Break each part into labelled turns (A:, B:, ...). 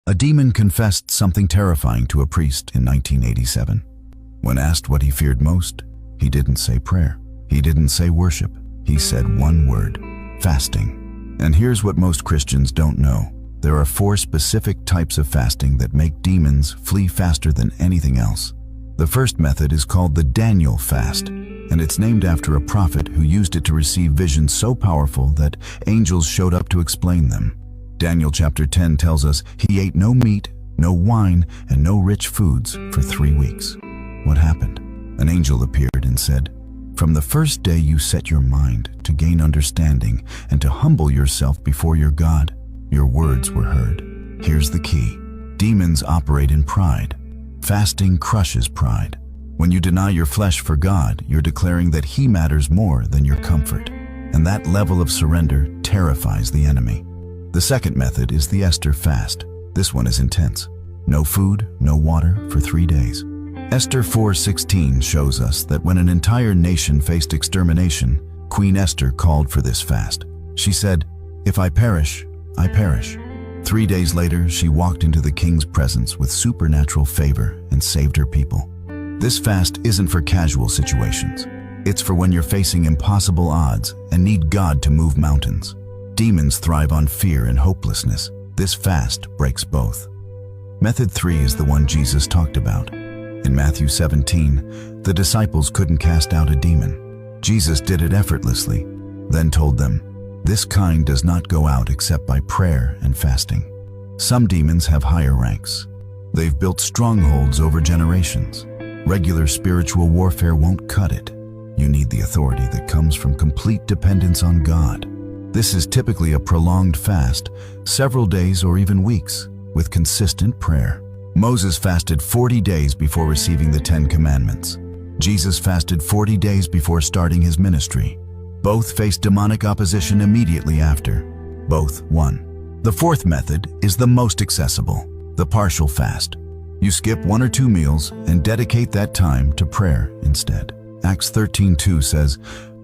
A: A demon confessed something terrifying to a priest in 1987. When asked what he feared most, he didn't say prayer. He didn't say worship. He said one word: fasting. And here's what most Christians don't know. There are 4 specific types of fasting that make demons flee faster than anything else. The first method is called the Daniel fast, and it's named after a prophet who used it to receive visions so powerful that angels showed up to explain them. Daniel chapter 10 tells us he ate no meat, no wine, and no rich foods for 3 weeks. What happened? An angel appeared and said, "From the first day you set your mind to gain understanding and to humble yourself before your God, your words were heard." Here's the key. Demons operate in pride. Fasting crushes pride. When you deny your flesh for God, you're declaring that He matters more than your comfort. And that level of surrender terrifies the enemy. The second method is the Esther fast. This one is intense. No food, no water for 3 days. Esther 4:16 shows us that when an entire nation faced extermination, Queen Esther called for this fast. She said, "If I perish, I perish." 3 days later, she walked into the king's presence with supernatural favor and saved her people. This fast isn't for casual situations. It's for when you're facing impossible odds and need God to move mountains. Demons thrive on fear and hopelessness. This fast breaks both. Method 3 is the one Jesus talked about. In Matthew 17, the disciples couldn't cast out a demon. Jesus did it effortlessly, then told them, "This kind does not go out except by prayer and fasting." Some demons have higher ranks. They've built strongholds over generations. Regular spiritual warfare won't cut it. You need the authority that comes from complete dependence on God. This is typically a prolonged fast, several days or even weeks, with consistent prayer. Moses fasted 40 days before receiving the 10 Commandments. Jesus fasted 40 days before starting his ministry. Both faced demonic opposition immediately after. Both won. The fourth method is the most accessible, the partial fast. You skip 1 or 2 meals and dedicate that time to prayer instead. Acts 13:2 says,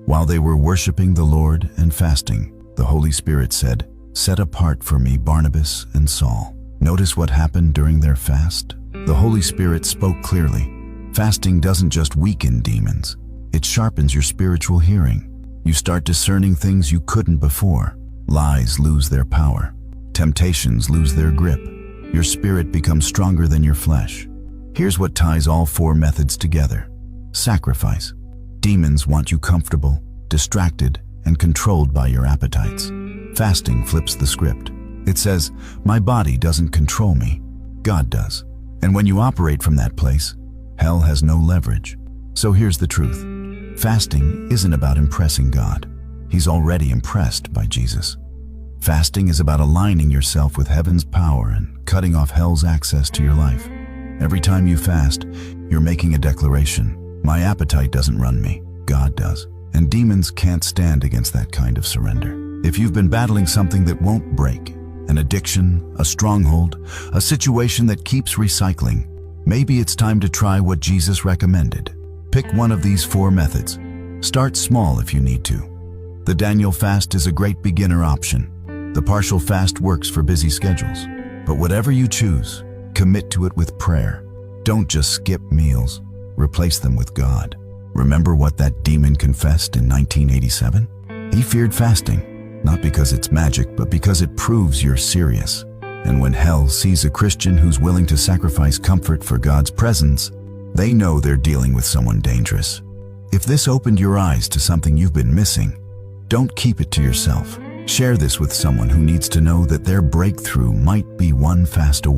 A: "While they were worshiping the Lord and fasting, the Holy Spirit said, 'Set apart for me Barnabas and Saul.'" Notice what happened during their fast? The Holy Spirit spoke clearly. Fasting doesn't just weaken demons. It sharpens your spiritual hearing. You start discerning things you couldn't before. Lies lose their power. Temptations lose their grip. Your spirit becomes stronger than your flesh. Here's what ties all 4 methods together. Sacrifice. Demons want you comfortable, distracted, and controlled by your appetites. Fasting flips the script. It says, "My body doesn't control me, God does." And when you operate from that place, hell has no leverage. So here's the truth. Fasting isn't about impressing God. He's already impressed by Jesus. Fasting is about aligning yourself with heaven's power and cutting off hell's access to your life. Every time you fast, you're making a declaration. My appetite doesn't run me, God does. And demons can't stand against that kind of surrender. If you've been battling something that won't break, an addiction, a stronghold, a situation that keeps recycling, maybe it's time to try what Jesus recommended. Pick one of these 4 methods. Start small if you need to. The Daniel fast is a great beginner option. The partial fast works for busy schedules. But whatever you choose, commit to it with prayer. Don't just skip meals. Replace them with God. Remember what that demon confessed in 1987? He feared fasting, not because it's magic, but because it proves you're serious. And when hell sees a Christian who's willing to sacrifice comfort for God's presence, they know they're dealing with someone dangerous. If this opened your eyes to something you've been missing, don't keep it to yourself. Share this with someone who needs to know that their breakthrough might be one fast away.